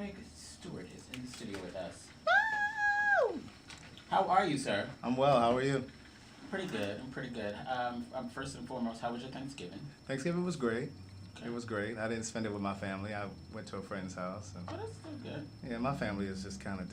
Craig Stewart is in the studio with us. How are you, sir? I'm well. How are you? Pretty good. I'm pretty good. First and foremost, how was your Thanksgiving? Thanksgiving was great. Okay. It was great. I didn't spend it with my family. I went to a friend's house. And Oh, that's still good. yeah, my family is just kind of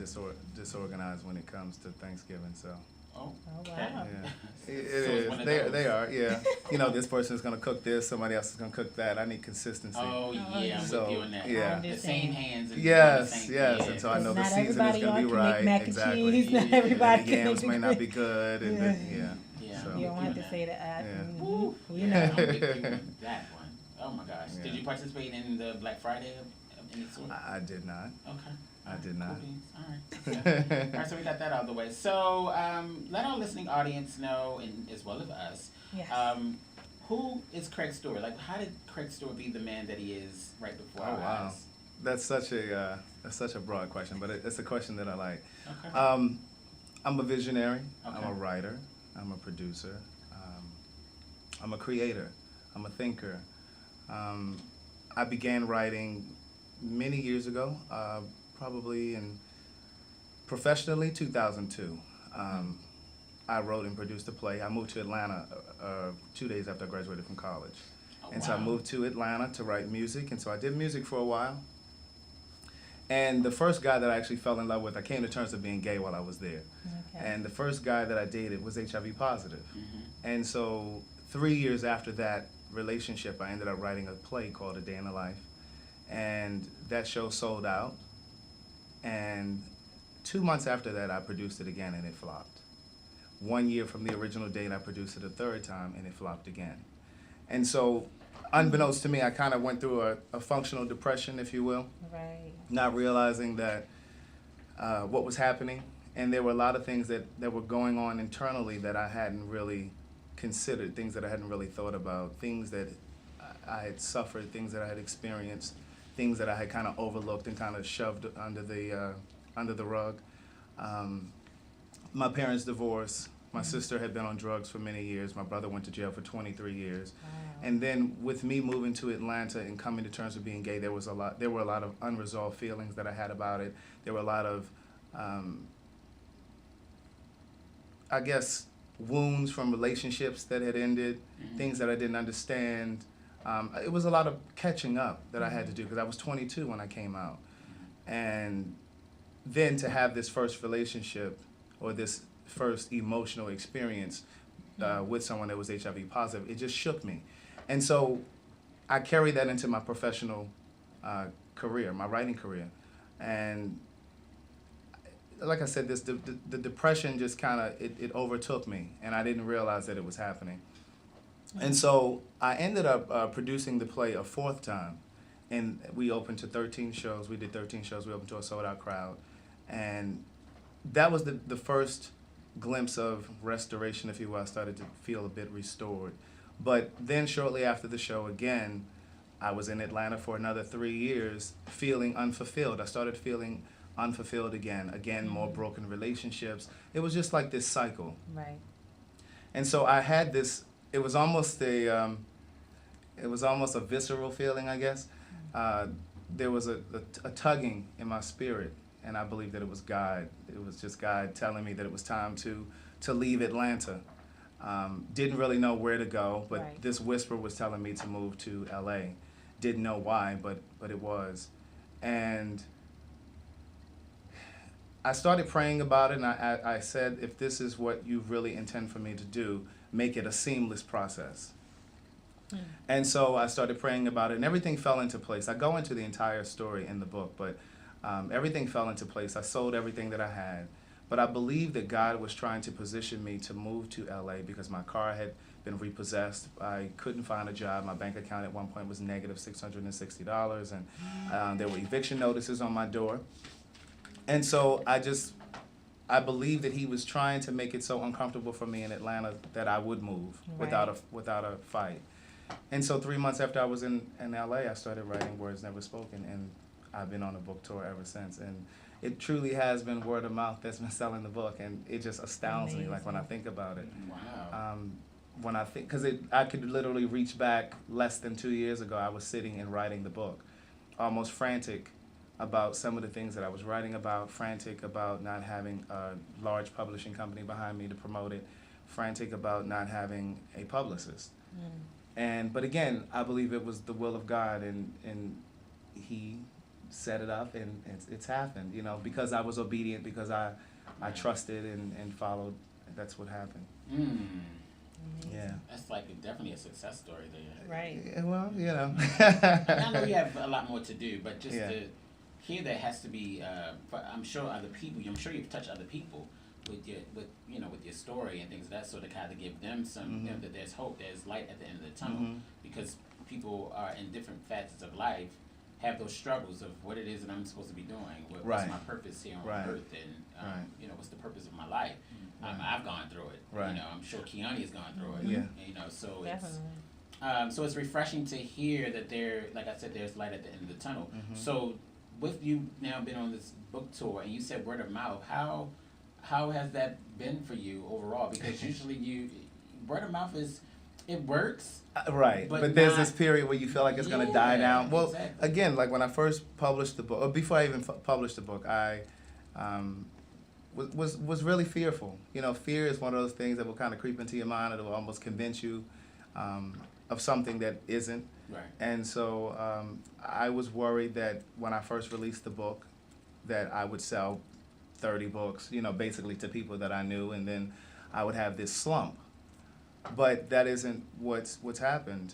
disorganized when it comes to Thanksgiving. So Oh, Oh, okay. wow. yeah, So it it's is. one of They those. they are. Yeah. You know, this person is gonna cook this. Somebody else is gonna cook that. I need consistency. Oh, yeah, I'm So, with you on that. yeah. The same hands. And Yes, the same yes, thing. and so I know the Not season is everybody gonna be can right. make mac and Exactly. cheese. Not Yeah. everybody The can yams make may the not be grits. good, and Yeah. Yeah, So- I'm You don't with have you to on say that. that. Yeah. Woo. You Yeah, know. I'm with you on that one. Oh my gosh. Yeah. Did you participate in the Black Friday of any sort? I did not. Okay. I did not. Cool beans. All right. Yeah. All right, so we got that out of the way. So let our listening audience know, and as well as us, Yes. who is Craig Stewart? Like, how did Craig Stewart be the man that he is right before Oh our wow, eyes? that's such a broad question, but it's a question that I like. Okay. I'm a visionary. I'm Okay. a writer. I'm a producer. I'm a creator. I'm a thinker. I began writing many years ago, probably professionally 2002. I wrote and produced a play. I moved to Atlanta 2 days after I graduated from college. Oh, And so I wow. moved to Atlanta to write music, and so I did music for a while. And the first guy that I actually fell in love with, I came to terms with being gay while I was there. Okay. And the first guy that I dated was HIV positive. Mhm. And so 3 years after that relationship, I ended up writing a play called A Day in the Life. And that show sold out. And 2 months after that, I produced it again, and it flopped. 1 year from the original date, I produced it a third time, and it flopped again. And so, unbeknownst to me, I kind of went through a functional depression, if you will, Right. not realizing that what was happening. And there were a lot of things that were going on internally that I hadn't really considered, things that I hadn't really thought about, things that I had suffered, things that I had experienced, things that I had kind of overlooked and kind of shoved under the rug. My parents divorced. My sister had been on drugs for many years. My brother went to jail for 23 years. Wow. And then with me moving to Atlanta and coming to terms with being gay, there were a lot of unresolved feelings that I had about it. There were a lot of, I guess, wounds from relationships that had ended, things that I didn't understand. It was a lot of catching up that I had to do because I was 22 when I came out. And then to have this first relationship or this first emotional experience with someone that was HIV positive, it just shook me. And so I carried that into my professional career, my writing career. And like I said, the depression just kind of, it overtook me, and I didn't realize that it was happening. And so I ended up producing the play a fourth time, and we opened to 13 shows. We did 13 shows. We opened to a sold-out crowd. And that was the first glimpse of restoration, if you will. I started to feel a bit restored. But then shortly after the show again, I was in Atlanta for another 3 years feeling unfulfilled. I started feeling unfulfilled again, more broken relationships. It was just like this cycle. Right. And so I had this, it was almost a visceral feeling, I guess. There was a tugging in my spirit, and I believe that it was God. It was just God telling me that it was time to leave Atlanta. Didn't really know where to go, but Right. this whisper was telling me to move to LA. Didn't know why, but it was. And I started praying about it, and I said, if this is what you really intend for me to do, make it a seamless process. And so I started praying about it, and everything fell into place. I go into the entire story in the book, but everything fell into place. I sold everything that I had, but I believe that God was trying to position me to move to LA because my car had been repossessed. I couldn't find a job. My bank account at one point was negative $660, and there were eviction notices on my door. And so I believe that he was trying to make it so uncomfortable for me in Atlanta that I would move without a fight. And so 3 months after I was in LA, I started writing Words Never Spoken, and I've been on a book tour ever since. And it truly has been word of mouth that's been selling the book, and it just astounds me, like when I think about it. Wow. When I think, because I could literally reach back less than 2 years ago, I was sitting and writing the book, almost frantic about some of the things that I was writing about, frantic about not having a large publishing company behind me to promote it, frantic about not having a publicist. But again, I believe it was the will of God, and He set it up, and it's happened. You know, because I was obedient, because I trusted and followed. That's what happened. Yeah. That's like definitely a success story there. Right. Yeah, well, you know. I know you have a lot more to do, but just to hear that has to be. I'm sure other people. I'm sure you've touched other people with your story and things of that sort of kind of give them some that there's hope, there's light at the end of the tunnel, because people are in different facets of life have those struggles of what it is that I'm supposed to be doing. What's my purpose here on earth, and what's the purpose of my life? I've gone through it. Right. I'm sure Keone has gone through it. Yeah. So Definitely. so it's refreshing to hear that like I said, there's light at the end of the tunnel. So with you now been on this book tour, and you said word of mouth, how has that been for you overall? Because usually word of mouth it works. Right, but there's this period where you feel like it's going to die down. Well, again, like when I first published the book, or before I even published the book, I was really fearful. You know, fear is one of those things that will kind of creep into your mind. It will almost convince you of something that isn't. Right. And so I was worried that when I first released the book, that I would sell 30 books, you know, basically to people that I knew, and then I would have this slump. But that isn't what's happened.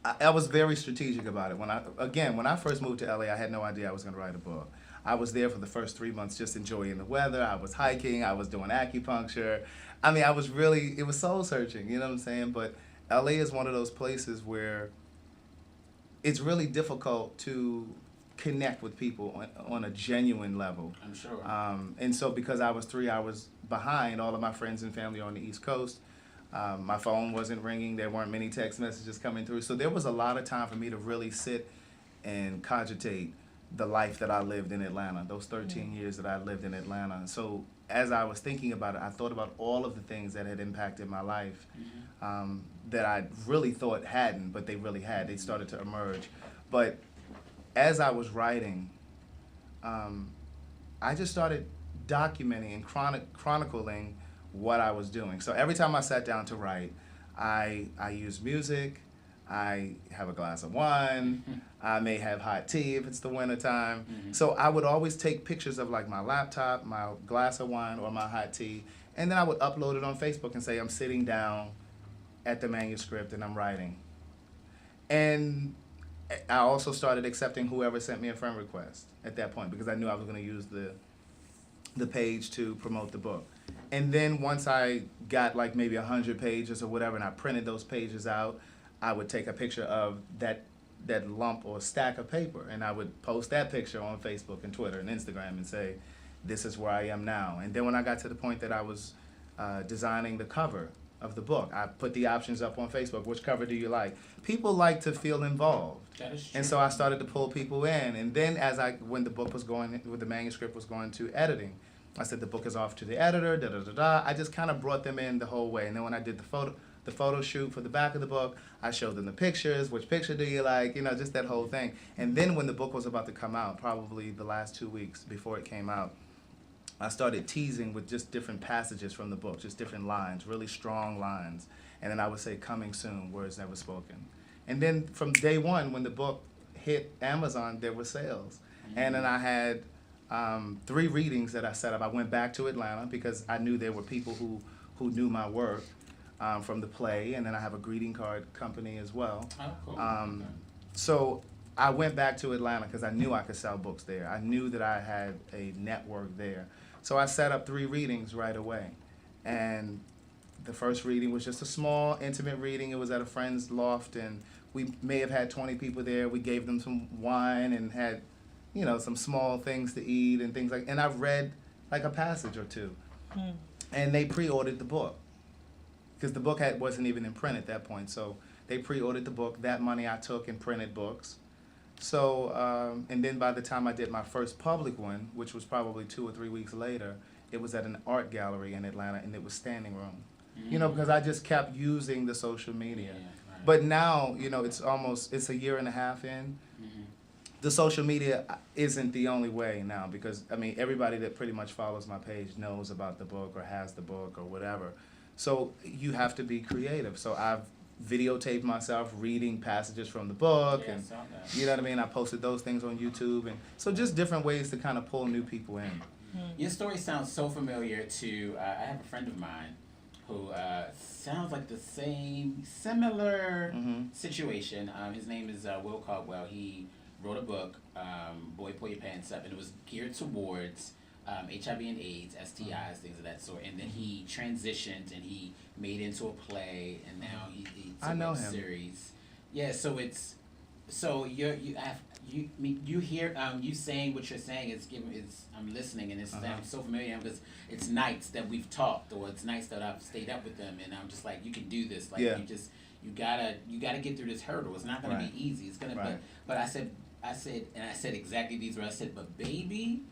I was very strategic about it. When I first moved to LA, I had no idea I was going to write a book. I was there for the first 3 months just enjoying the weather. I was hiking. I was doing acupuncture. I mean, it was soul searching, you know what I'm saying? But LA is one of those places where it's really difficult to connect with people on a genuine level. I'm sure. And so because I was 3 hours behind, all of my friends and family on the East Coast, my phone wasn't ringing. There weren't many text messages coming through. So there was a lot of time for me to really sit and cogitate the life that I lived in Atlanta, those 13 years that I lived in Atlanta. So as I was thinking about it, I thought about all of the things that had impacted my life that I really thought hadn't, but they really had. They started to emerge. But as I was writing, I just started documenting and chronicling what I was doing. So every time I sat down to write, I use music, I have a glass of wine, I may have hot tea if it's the winter time. So I would always take pictures of like my laptop, my glass of wine, or my hot tea, and then I would upload it on Facebook and say I'm sitting down at the manuscript and I'm writing. And I also started accepting whoever sent me a friend request at that point, because I knew I was going to use the page to promote the book. And then once I got like maybe 100 pages or whatever, and I printed those pages out, I would take a picture of that lump or stack of paper, and I would post that picture on Facebook and Twitter and Instagram and say, this is where I am now. And then when I got to the point that I was designing the cover of the book, I put the options up on Facebook. Which cover do you like? People like to feel involved. That is true. And so I started to pull people in. And then when the manuscript was going to editing, I said the book is off to the editor, da-da-da-da. I just kind of brought them in the whole way. And then when I did the photo shoot for the back of the book, I showed them the pictures. Which picture do you like? You know, just that whole thing. And then when the book was about to come out, probably the last 2 weeks before it came out, I started teasing with just different passages from the book, just different lines, really strong lines. And then I would say, coming soon, words never spoken. And then from day one, when the book hit Amazon, there were sales. And then I had 3 readings that I set up. I went back to Atlanta because I knew there were people who knew my work from the play. And then I have a greeting card company as well. Oh, cool. So I went back to Atlanta because I knew I could sell books there. I knew that I had a network there. So I set up 3 readings right away. And the first reading was just a small, intimate reading. It was at a friend's loft, and we may have had 20 people there. We gave them some wine and had, you know, some small things to eat and things like. And I read like a passage or 2. And they pre-ordered the book because the book wasn't even in print at that point. So they pre-ordered the book. That money I took and printed books. So, and then by the time I did my first public one, which was probably 2 or 3 weeks later, it was at an art gallery in Atlanta, and it was standing room. You know, because I just kept using the social media. Right. But now, you know, it's a year and a half in. the social media isn't the only way now, because I mean everybody that pretty much follows my page knows about the book or has the book or whatever. So you have to be creative. So I've videotaped myself reading passages from the book, Yeah, I and saw that. you know what I mean. I posted those things on YouTube, and so just different ways to kind of pull new people in. Your story sounds so familiar to. I have a friend of mine who sounds like the similar situation. His name is Will Caldwell. He wrote a book, Boy Pull Your Pants Up, and it was geared towards HIV and AIDS, STIs, things of that sort. And then he transitioned and he made it into a play, and now it's a web series. Yeah, so it's you hear you saying what you're saying. I'm listening, and it's I'm so familiar because it's nights that we've talked, or it's nights that I've stayed up with them, and I'm just like, you can do this. Like you gotta get through this hurdle. It's not gonna be easy. It's gonna but I said exactly these words. I said, but baby,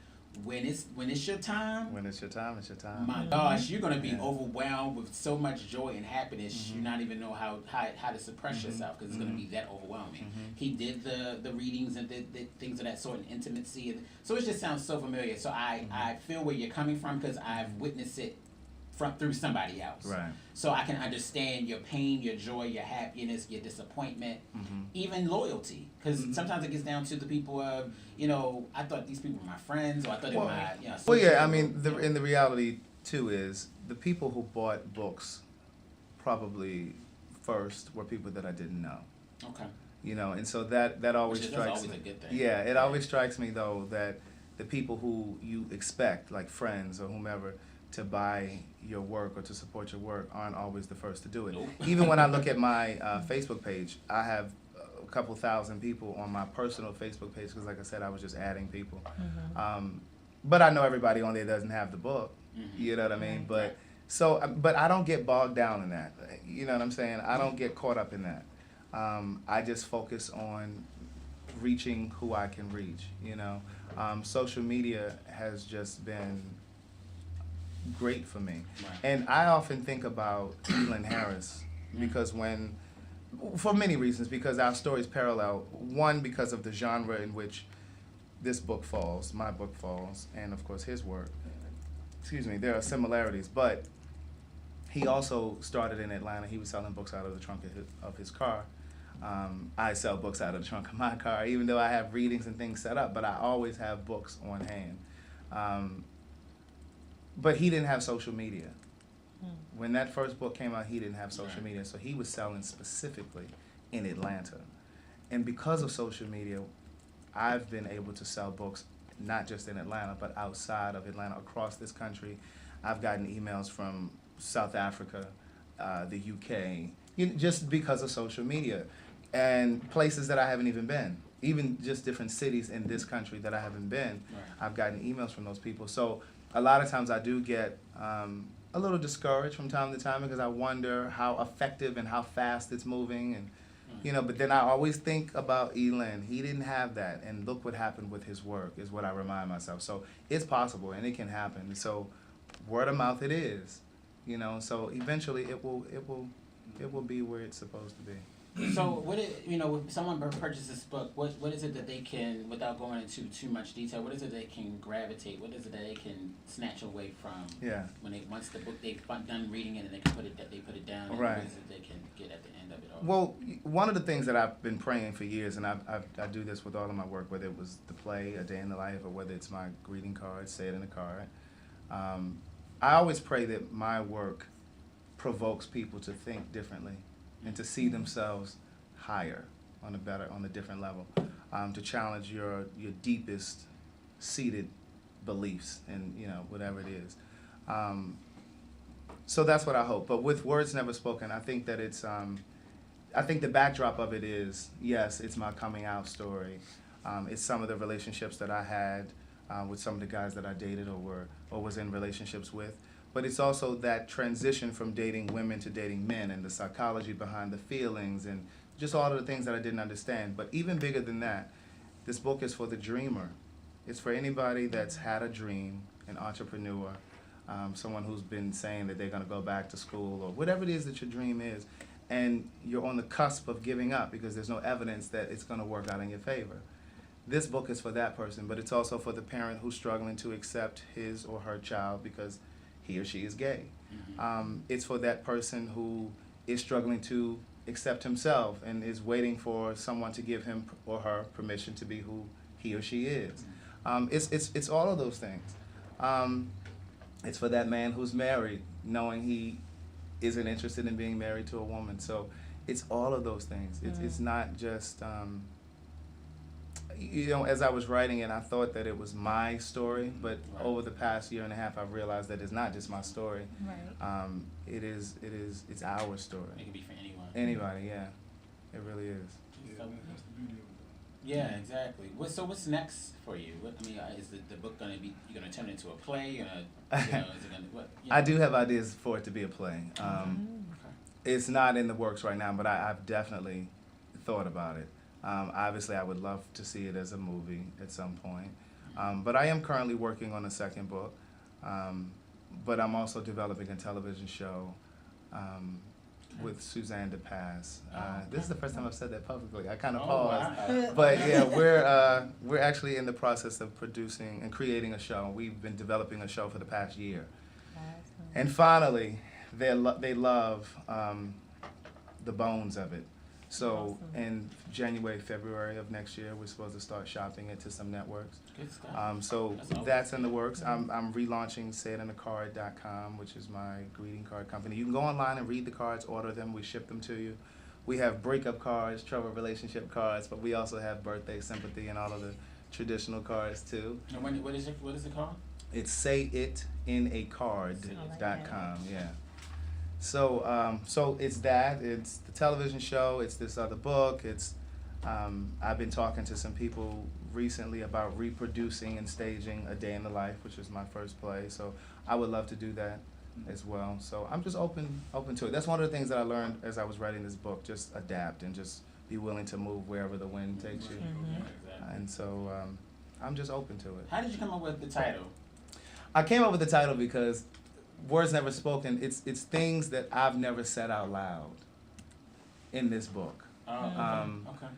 when it's your time. When it's your time, it's your time. My gosh, you're gonna be overwhelmed with so much joy and happiness. You not even know how to suppress yourself, because it's gonna be that overwhelming. He did the readings and the things of that sort, and intimacy, and so it just sounds so familiar. So I feel where you're coming from, because I've witnessed it through somebody else. Right. So I can understand your pain, your joy, your happiness, your disappointment, even loyalty. Because sometimes it gets down to the people of, I thought these people were my friends, or I thought they were my, Well, yeah, I mean, and the reality, too, is the people who bought books probably first were people that I didn't know. Okay. And so that always strikes me. That's always a good thing. Yeah, it always strikes me, though, that the people who you expect, like friends or whomever, to buy your work or to support your work aren't always the first to do it. Nope. Even when I look at my Facebook page, I have a couple thousand people on my personal Facebook page, because like I said, I was just adding people. But I know everybody on there doesn't have the book. You know what I mean? But I don't get bogged down in that. You know what I'm saying? I don't get caught up in that. I just focus on reaching who I can reach. Social media has just been great for me. And I often think about Elin Harris, because for many reasons, because our stories parallel. One, because of the genre in which this book falls, my book falls, and of course his work. There are similarities, but he also started in Atlanta. He was selling books out of the trunk of his car. I sell books out of the trunk of my car, even though I have readings and things set up, but I always have books on hand. But he didn't have social media. When that first book came out, he didn't have social media, so he was selling specifically in Atlanta. And because of social media, I've been able to sell books not just in Atlanta, but outside of Atlanta, across this country. I've gotten emails from South Africa, the UK, just because of social media, and places that I haven't even been. Even just different cities in this country that I haven't been, I've gotten emails from those people. So a lot of times I do get a little discouraged from time to time, because I wonder how effective and how fast it's moving, and but then I always think about Elin. He didn't have that, and look what happened with his work, is what I remind myself. So it's possible, and it can happen. So word of mouth it is, so eventually it will be where it's supposed to be. So if someone purchases this book, what is it that they can, without going into too much detail, what is it they can gravitate? What is it that they can snatch away from? Yeah. When once the book they've done reading it and they put it down. And right. What is it they can get at the end of it all? Well, one of the things that I've been praying for years, and I do this with all of my work, whether it was the play, A Day in the Life, or whether it's my greeting card, Say It in a Card. I always pray that my work provokes people to think differently, and to see themselves higher, on a different level, to challenge your deepest seated beliefs, and whatever it is. So that's what I hope. But with Words Never Spoken, I think that it's I think the backdrop of it is, yes, it's my coming out story. It's some of the relationships that I had with some of the guys that I dated or was in relationships with. But it's also that transition from dating women to dating men, and the psychology behind the feelings, and just all of the things that I didn't understand. But even bigger than that, this book is for the dreamer. It's for anybody that's had a dream, an entrepreneur, someone who's been saying that they're going to go back to school, or whatever it is that your dream is, and you're on the cusp of giving up because there's no evidence that it's going to work out in your favor. this book is for that person, but it's also for the parent who's struggling to accept his or her child because he or she is gay. It's for that person who is struggling to accept himself and is waiting for someone to give him or her permission to be who he or she is. It's all of those things. It's for that man who's married, knowing he isn't interested in being married to a woman. So it's all of those things. It's not just, as I was writing it, I thought that it was my story, but over the past year and a half, I've realized that it's not just my story. Right. It's our story. It can be for anyone. Anybody, yeah. It really is. So, yeah, exactly. So what's next for you? Is the book going to be, you're going to turn it into a play? Is it going to, what? I do have ideas for it to be a play. It's not in the works right now, but I've definitely thought about it. Obviously, I would love to see it as a movie at some point. But I am currently working on a second book. But I'm also developing a television show with Suzanne DePass. This is the first time I've said that publicly. I kind of paused. Wow. But yeah, we're actually in the process of producing and creating a show. We've been developing a show for the past year. Awesome. And finally, they love the bones of it. So Awesome. in January, February of next year, we're supposed to start shopping it to some networks. Good stuff. So That's that's in the works. I'm relaunching sayitinthe.card.com, which is my greeting card company. You can go online and read the cards, order them, we ship them to you. We have breakup cards, trouble relationship cards, but we also have birthday, sympathy, and all of the traditional cards too. And what is it called? It's sayitintacard.com, yeah. So it's that, it's the television show, it's this other book, it's I've been talking to some people recently about reproducing and staging A Day in the Life, which is my first play, so I would love to do that as well. So I'm just open to it. That's one of the things that I learned as I was writing this book, just adapt and just be willing to move wherever the wind takes you. Yeah, exactly. And so I'm just open to it. How did you come up with the title? I came up with the title because words never spoken, it's things that I've never said out loud in this book. Okay.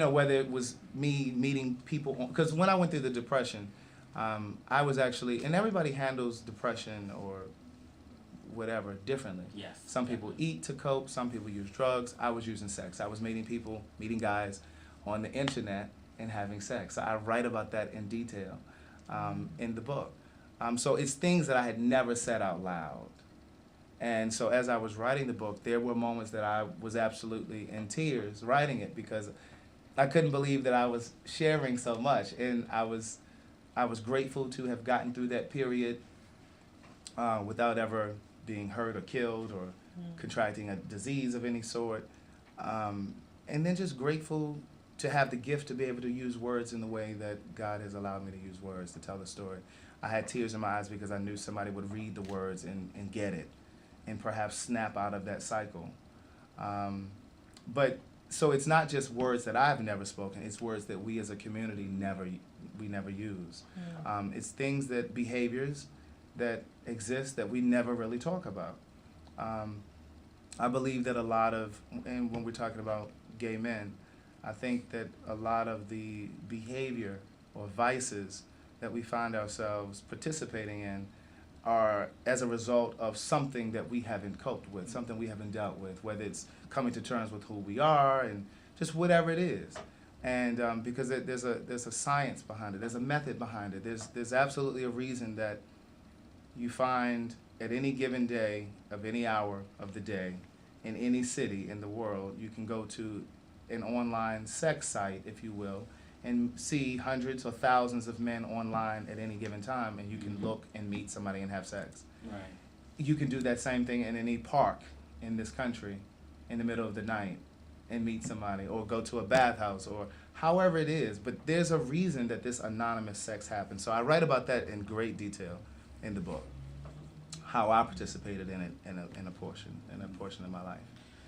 Whether it was me meeting people, because when I went through the depression, I was actually, and everybody handles depression or whatever differently. Yes. Some people eat to cope, some people use drugs. I was using sex. I was meeting guys on the internet and having sex. So I write about that in detail in the book. So it's things that I had never said out loud. And so as I was writing the book, there were moments that I was absolutely in tears writing it because I couldn't believe that I was sharing so much. And I was grateful to have gotten through that period without ever being hurt or killed or contracting a disease of any sort. And then just grateful to have the gift to be able to use words in the way that God has allowed me to use words to tell the story. I had tears in my eyes because I knew somebody would read the words and get it and perhaps snap out of that cycle. But so it's not just words that I've never spoken, it's words that we as a community never use. It's things behaviors that exist that we never really talk about. I believe that a lot of, and when we're talking about gay men, I think that a lot of the behavior or vices that we find ourselves participating in are as a result of something that we haven't coped with, something we haven't dealt with, whether it's coming to terms with who we are and just whatever it is. And because there's a science behind it, there's a method behind it, there's absolutely a reason that you find at any given day of any hour of the day in any city in the world, you can go to an online sex site, if you will, and see hundreds or thousands of men online at any given time, and you can look and meet somebody and have sex. Right. You can do that same thing in any park in this country in the middle of the night and meet somebody, or go to a bathhouse, or however it is. But there's a reason that this anonymous sex happens. So I write about that in great detail in the book, how I participated in it in a portion of my life.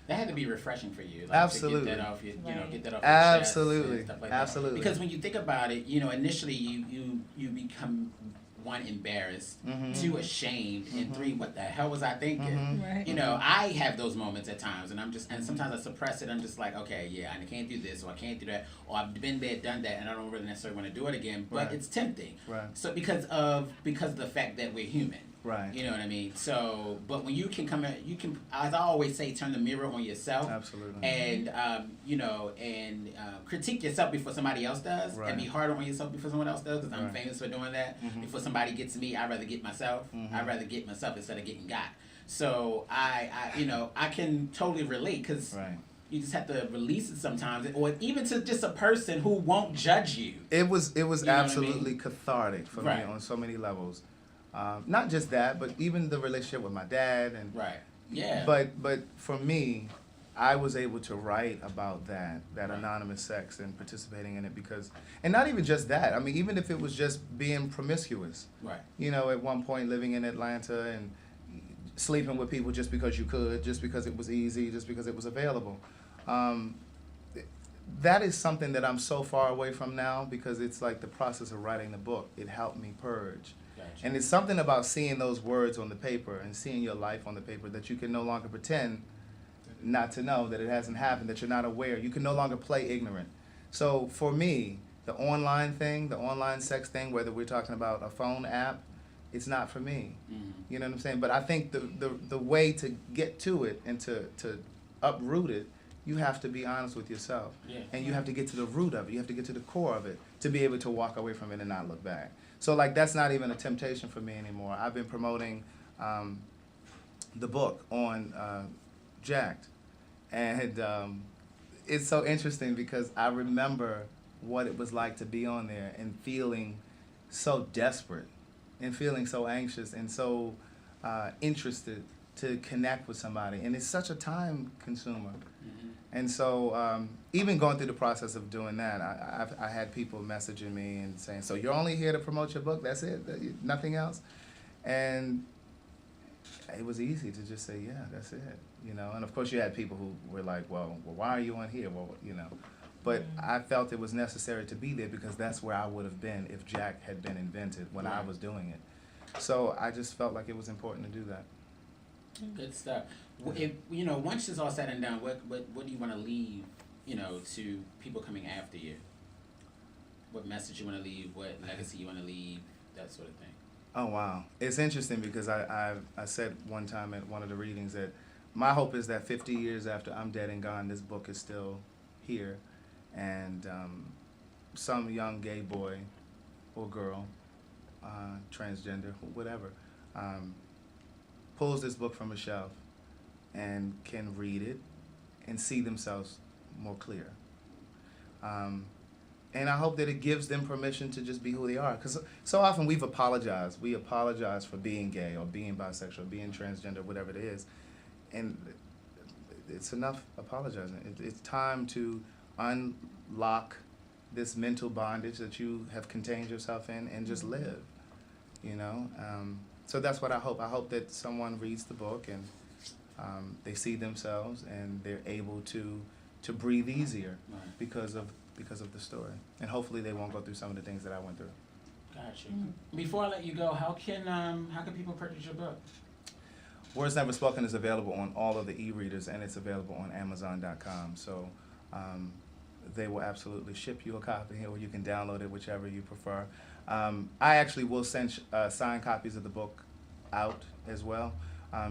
That had to be refreshing for you. Like, Absolutely. To get that off your, get that off your Absolutely. chest and stuff like Absolutely. that. Because when you think about it, initially you become one, embarrassed, Mm-hmm. two, ashamed, and three, what the hell was I thinking? Mm-hmm. Right. You know, I have those moments at times, and sometimes I suppress it. I'm just like, okay, yeah, I can't do this, or I can't do that, or I've been there, done that, and I don't really necessarily want to do it again. But Right. it's tempting. Right. So because of the fact that we're human. Right. You know what I mean? So, but when you can come in, you can, as I always say, turn the mirror on yourself. Absolutely. And, critique yourself before somebody else does. Right. And be harder on yourself before someone else does, because I'm Right. famous for doing that. Mm-hmm. Before somebody gets me, I'd rather get myself. Mm-hmm. I'd rather get myself instead of getting got. So, I can totally relate, because Right. you just have to release it sometimes. Or even to just a person who won't judge you. It was You know what I absolutely mean? cathartic for Right. me on so many levels. Not just that, but even the relationship with my dad and. Right. Yeah. But for me, I was able to write about that Right. anonymous sex and participating in it because, and not even just that. I mean, even if it was just being promiscuous. Right. You know, at one point living in Atlanta and sleeping with people just because you could, just because it was easy, just because it was available. That is something that I'm so far away from now because it's like the process of writing the book. It helped me purge. Gotcha. And it's something about seeing those words on the paper and seeing your life on the paper that you can no longer pretend not to know that it hasn't happened, that you're not aware. You can no longer play ignorant. So for me, the online thing, the online sex thing, whether we're talking about a phone app, it's not for me. Mm-hmm. You know what I'm saying? But I think the way to get to it and to uproot it, you have to be honest with yourself. Yeah. And you have to get to the root of it. You have to get to the core of it to be able to walk away from it and not look back. So like that's not even a temptation for me anymore. I've been promoting the book on Jacked. And it's so interesting because I remember what it was like to be on there and feeling so desperate and feeling so anxious and so interested to connect with somebody. And it's such a time consumer. Mm-hmm. And so even going through the process of doing that, I had people messaging me and saying, so you're only here to promote your book? That's it? Nothing else? And it was easy to just say, yeah, that's it. You know, and of course you had people who were like, well, why are you on here? Well, you know, but I felt it was necessary to be there because that's where I would have been if Jack had been invented when I was doing it. So I just felt like it was important to do that. Good stuff. If, once it's all said and done, what do you want to leave, to people coming after you? What message you want to leave? What legacy you want to leave? That sort of thing. Oh, wow. It's interesting because I said one time at one of the readings that my hope is that 50 years after I'm dead and gone, this book is still here. And some young gay boy or girl, transgender, whatever, pulls this book from a shelf and can read it and see themselves more clear. And I hope that it gives them permission to just be who they are. Because so often we've apologized. We apologize for being gay or being bisexual, being transgender, whatever it is. And it's enough apologizing. It's time to unlock this mental bondage that you have contained yourself in and just live, So that's what I hope. I hope that someone reads the book and they see themselves and they're able to breathe easier because of the story. And hopefully they won't go through some of the things that I went through. Gotcha. Before I let you go, how can people purchase your book? Words Never Spoken is available on all of the e-readers and it's available on Amazon.com. So they will absolutely ship you a copy or you can download it, whichever you prefer. I actually will send signed copies of the book out as well.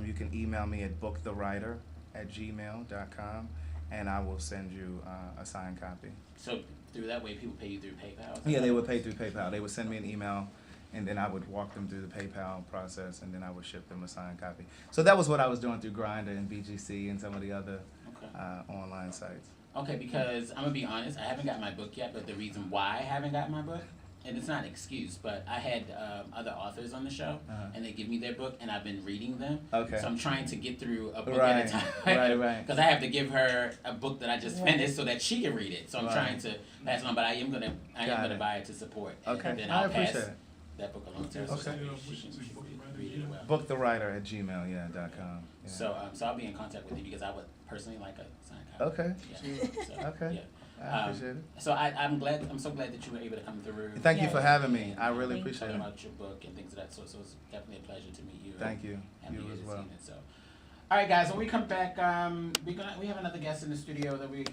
You can email me at booktherwriter@gmail.com and I will send you a signed copy. So through that way, people pay you through PayPal? Yeah, they would pay through PayPal. They would send me an email, and then I would walk them through the PayPal process, and then I would ship them a signed copy. So that was what I was doing through Grindr and BGC and some of the other online sites. Okay, because I'm going to be honest, I haven't got my book yet, but the reason why I haven't got my book, and it's not an excuse, but I had other authors on the show, and they give me their book, and I've been reading them. Okay. So I'm trying to get through a book at a time. Right. Because I have to give her a book that I just finished so that she can read it. So I'm trying to pass it on, but I am gonna buy it to support. Okay. And then I I'll pass appreciate it. that book along to her. Okay. So she can read it well. Booktherwriter@gmail.com. So I'll be in contact with you because I would personally like a signed copy. Okay. Yeah. So, Okay. Yeah. I appreciate it. So I'm so glad that you were able to come through. Thank you for having me. I really appreciate it. About your book and things of that sort. So it's definitely a pleasure to meet you. Thank you. You as well. So, all right, guys. When we come back, we have another guest in the studio that we